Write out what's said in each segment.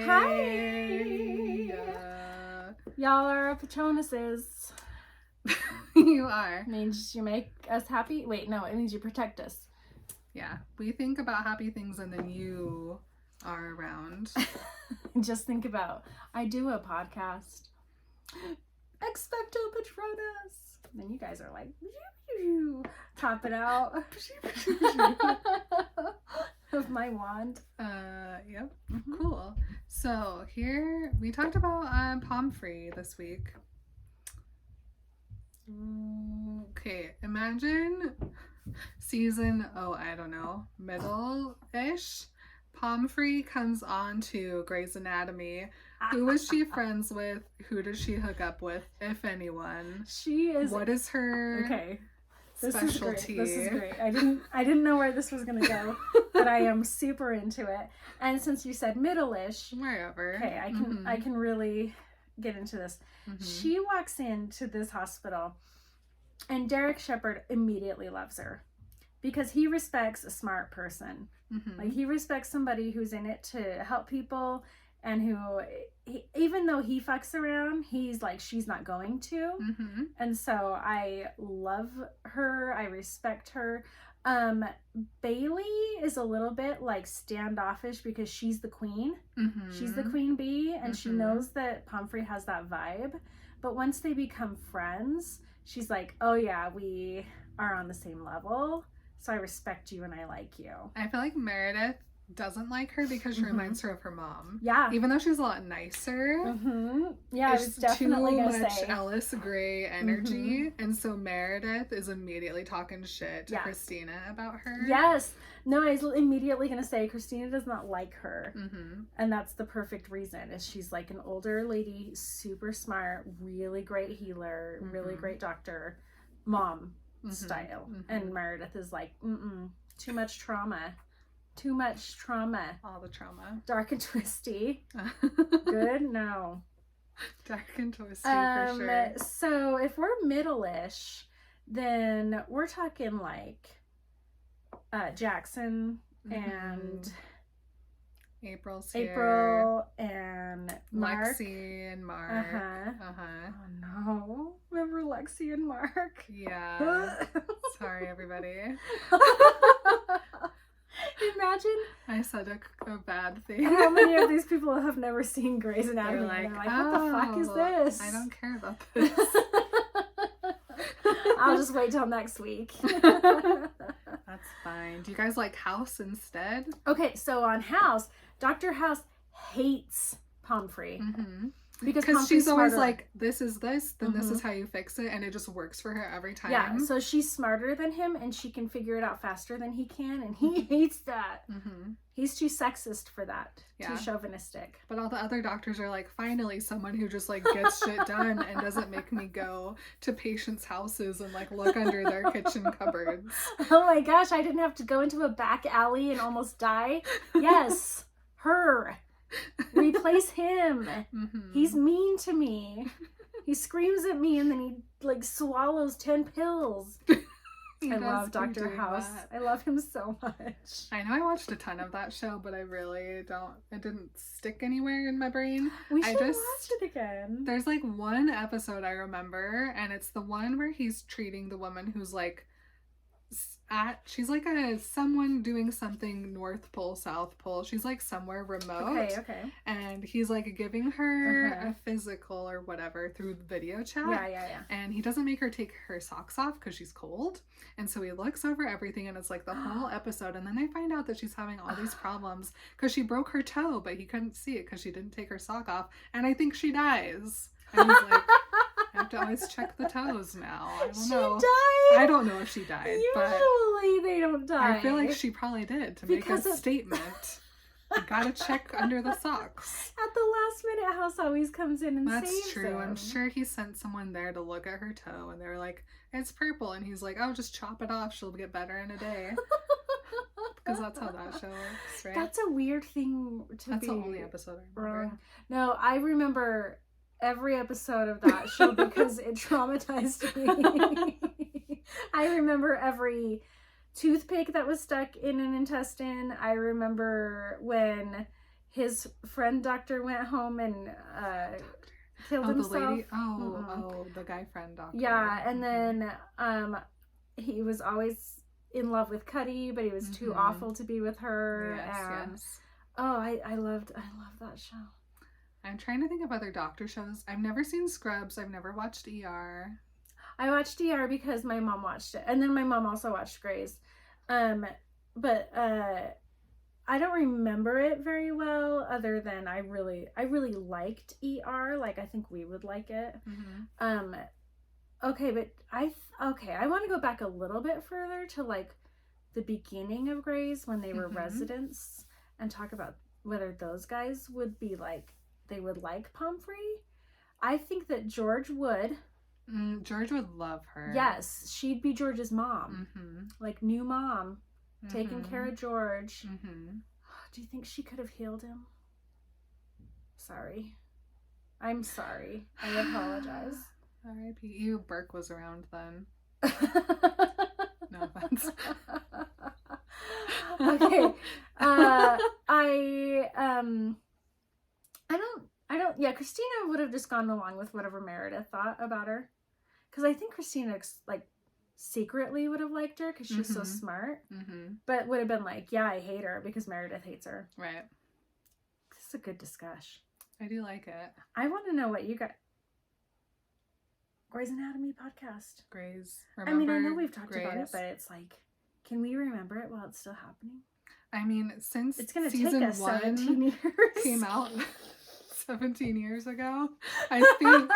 Hi! Y'all are patronuses. You are. Means you make us happy? Wait, no, it means you protect us. Yeah, we think about happy things and then you are around. Just think about, I do a podcast. Expecto Patronus. Then you guys are like, top it out of my wand. Yep. Mm-hmm. Cool. So here we talked about Pomfrey this week. Okay, imagine season, I don't know, middle-ish. Pomfrey comes on to Grey's Anatomy. Who is she friends with? Who does she hook up with, if anyone? She is. What is her specialty? This is great. I didn't know where this was gonna go, but I am super into it. And since you said middle-ish, wherever. Okay, I can really get into this. Mm-hmm. She walks into this hospital, and Derek Shepherd immediately loves her because he respects a smart person. Mm-hmm. Like, he respects somebody who's in it to help people, and who, even though he fucks around, he's like, she's not going to. Mm-hmm. And so I love her. I respect her. Bailey is a little bit like standoffish because she's the queen. Mm-hmm. She's the queen bee, and she knows that Pomfrey has that vibe. But once they become friends, she's like, oh yeah, we are on the same level, so I respect you and I like you. I feel like Meredith doesn't like her because she reminds her of her mom. Yeah. Even though she's a lot nicer. Mm-hmm. Yeah, I was definitely gonna say. Too much Alice Grey energy. Mm-hmm. And so Meredith is immediately talking shit to Christina about her. Yes. No, I was immediately going to say Christina does not like her. Mm-hmm. And that's the perfect reason. Is she's like an older lady, super smart, really great healer, really great doctor, mom style. Mm-hmm. And Meredith is like, too much trauma. Too much trauma. All the trauma. Dark and twisty. Good? No. Dark and twisty for sure. So if we're middle-ish, then we're talking like Jackson and April and Mark. Lexi and Mark. Oh no. Remember Lexi and Mark? Yeah. Sorry, everybody. Imagine. I said a bad thing. How many of these people have never seen Grey's Anatomy? They're like, what the fuck is this? I don't care about this. I'll just wait till next week. That's fine. Do you guys like House instead? Okay, so on House, Dr. House hates Pomfrey. Mm-hmm. Because she's always like, this is this, then this is how you fix it, and it just works for her every time. Yeah, so she's smarter than him, and she can figure it out faster than he can, and he hates that. Mm-hmm. He's too sexist for that. Yeah. Too chauvinistic. But all the other doctors are like, finally, someone who just like gets shit done and doesn't make me go to patients' houses and like look under their kitchen cupboards. Oh my gosh, I didn't have to go into a back alley and almost die. Yes, her. Replace him. Mm-hmm. He's mean to me. He screams at me and then he like swallows 10 pills. I love Dr. House. I love him so much. I know I watched a ton of that show, but I really don't. It didn't stick anywhere in my brain. We should watch it again. There's like one episode I remember, and it's the one where he's treating the woman who's like she's like someone doing something North Pole, South Pole. She's like somewhere remote. Okay. And he's like giving her a physical or whatever through the video chat. Yeah. And he doesn't make her take her socks off because she's cold. And so he looks over everything, and it's like the whole episode. And then they find out that she's having all these problems because she broke her toe, but he couldn't see it because she didn't take her sock off. And I think she dies. And he's like, I have to always check the toes now. I don't know. Died? I don't know if she died. Usually they don't die. I feel like she probably did to make a statement. You gotta check under the socks. At the last minute, House always comes in and saves That's true. him. I'm sure he sent someone there to look at her toe, and they were like, it's purple. And he's like, oh, just chop it off. She'll get better in a day. Because that's how that show works, right? That's a weird thing to That's the only episode I remember. No, I remember every episode of that show because it traumatized me. I remember every toothpick that was stuck in an intestine. I remember when his friend doctor went home and killed himself. The lady. The guy friend doctor. Yeah, and then he was always in love with Cuddy, but he was too awful to be with her. Yes. Oh, I love that show. I'm trying to think of other doctor shows. I've never seen Scrubs. I've never watched ER. I watched ER because my mom watched it, and then my mom also watched Grey's. But I don't remember it very well, other than I really liked ER. Like, I think we would like it. Okay, but I want to go back a little bit further to like the beginning of Grey's when they were residents, and talk about whether those guys would be like, they would like Pomfrey. I think that George would. George would love her. Yes, she'd be George's mom. Like, new mom, taking care of George. Do you think she could have healed him? Sorry. I'm sorry. I apologize. R.I.P. You, Burke was around then. No offense. Okay. Yeah, Christina would have just gone along with whatever Meredith thought about her. Because I think Christina, like, secretly would have liked her because she's so smart. But would have been like, yeah, I hate her because Meredith hates her. Right. This is a good discussion. I do like it. I want to know what you got. Grey's Anatomy podcast. Grey's. I mean, I know we've talked about it, but it's like, can we remember it while it's still happening? I mean, since it's going to season take us 17 years. Came out 17 years ago, I think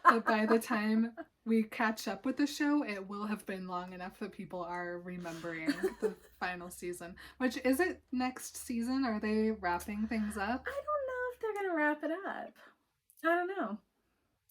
that by the time we catch up with the show, it will have been long enough that people are remembering the final season. Which, is it next season? Are they wrapping things up? I don't know if they're going to wrap it up. I don't know.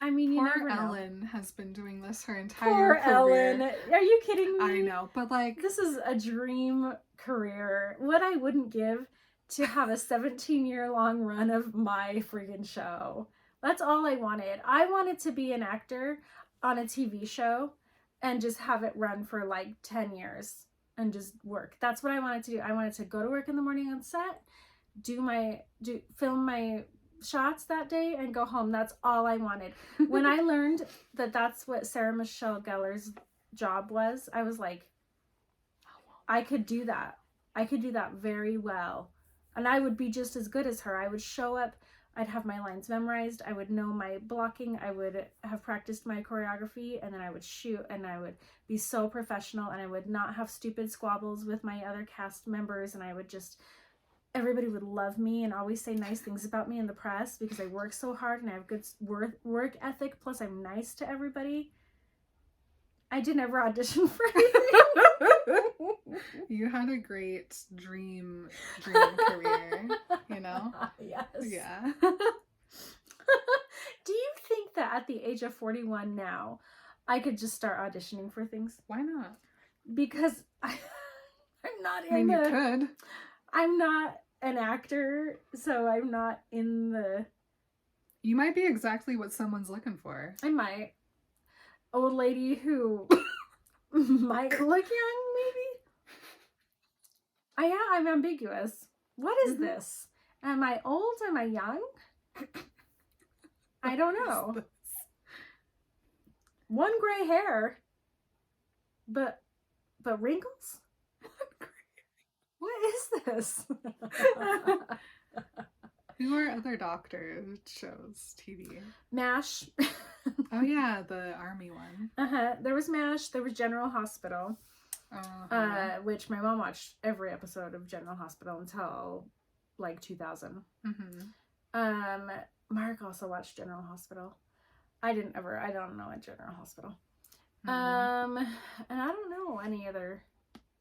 I mean, you never know. Poor Ellen has been doing this her entire Poor career. Ellen. Are you kidding me? I know, but like, this is a dream career. What I wouldn't give to have a 17-year-long run of my friggin' show. That's all I wanted. I wanted to be an actor on a TV show and just have it run for like 10 years and just work. That's what I wanted to do. I wanted to go to work in the morning on set, film my shots that day, and go home. That's all I wanted. When I learned that that's what Sarah Michelle Gellar's job was, I was like, I could do that. I could do that very well. And I would be just as good as her. I would show up, I'd have my lines memorized, I would know my blocking, I would have practiced my choreography, and then I would shoot, and I would be so professional, and I would not have stupid squabbles with my other cast members, and I would just, everybody would love me and always say nice things about me in the press because I work so hard and I have good work ethic, plus I'm nice to everybody. I did never audition for anything. You had a great dream career, you know? Yes. Yeah. Do you think that at the age of 41 now, I could just start auditioning for things? Why not? Because I'm not in you could. I'm not an actor, so I'm not in the... You might be exactly what someone's looking for. I might. Old lady who might look young, maybe? I'm ambiguous. What is this? Am I old? Am I young? I don't know. One gray hair, but wrinkles? What is this? Who are other doctor shows, TV? MASH. Oh yeah, the army one. There was MASH. There was General Hospital. Which my mom watched every episode of General Hospital until like 2000. Mark also watched General Hospital. I don't know a General Hospital. And I don't know any other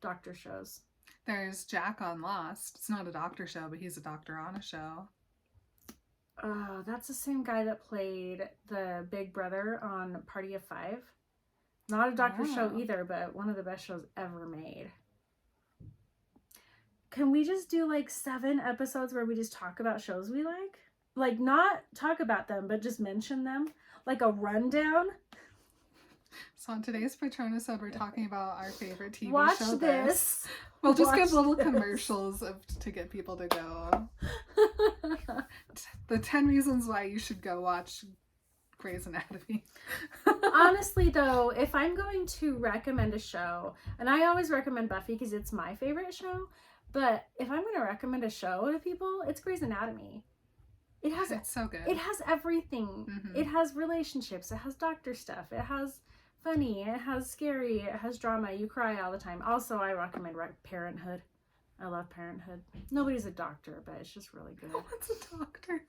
doctor shows. There's Jack on Lost. It's not a doctor show, but he's a doctor on a show. Oh, that's the same guy that played the big brother on Party of Five. Not a doctor show either, but one of the best shows ever made. Can we just do like 7 episodes where we just talk about shows we like? Like, not talk about them, but just mention them? Like a rundown? So on today's patronusode, we're talking about our favorite TV Watch show. This. We'll just give little commercials to get people to go. The 10 reasons why you should go watch Grey's Anatomy. Honestly, though, if I'm going to recommend a show, and I always recommend Buffy because it's my favorite show, but if I'm going to recommend a show to people, it's Grey's Anatomy. It's so good. It has everything. It has relationships. It has doctor stuff. It has funny. It has scary. It has drama. You cry all the time. Also, I recommend Parenthood. I love Parenthood. Nobody's a doctor, but it's just really good. No one's a doctor.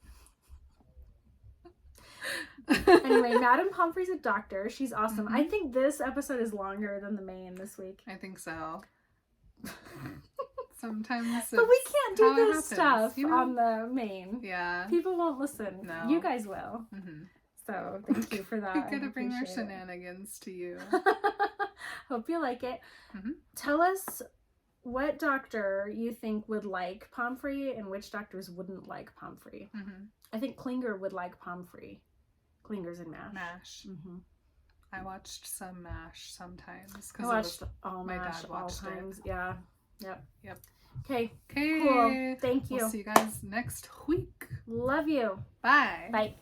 Anyway, Madam Pomfrey's a doctor. She's awesome. I think this episode is longer than the main this week. I think so. Sometimes but we can't do this stuff you know? on the main. Yeah. People won't listen. No. You guys will. So thank you for that. We gotta bring our shenanigans to you. Hope you like it. Tell us what doctor you think would like Pomfrey and which doctors wouldn't like Pomfrey. I think Klinger would like Pomfrey. Klinger's in MASH. I watched some MASH sometimes. I watched all my MASH dad all watched times. it. Yeah. Yep. Yep. Okay. Okay. Cool. Thank you. We'll see you guys next week. Love you. Bye. Bye.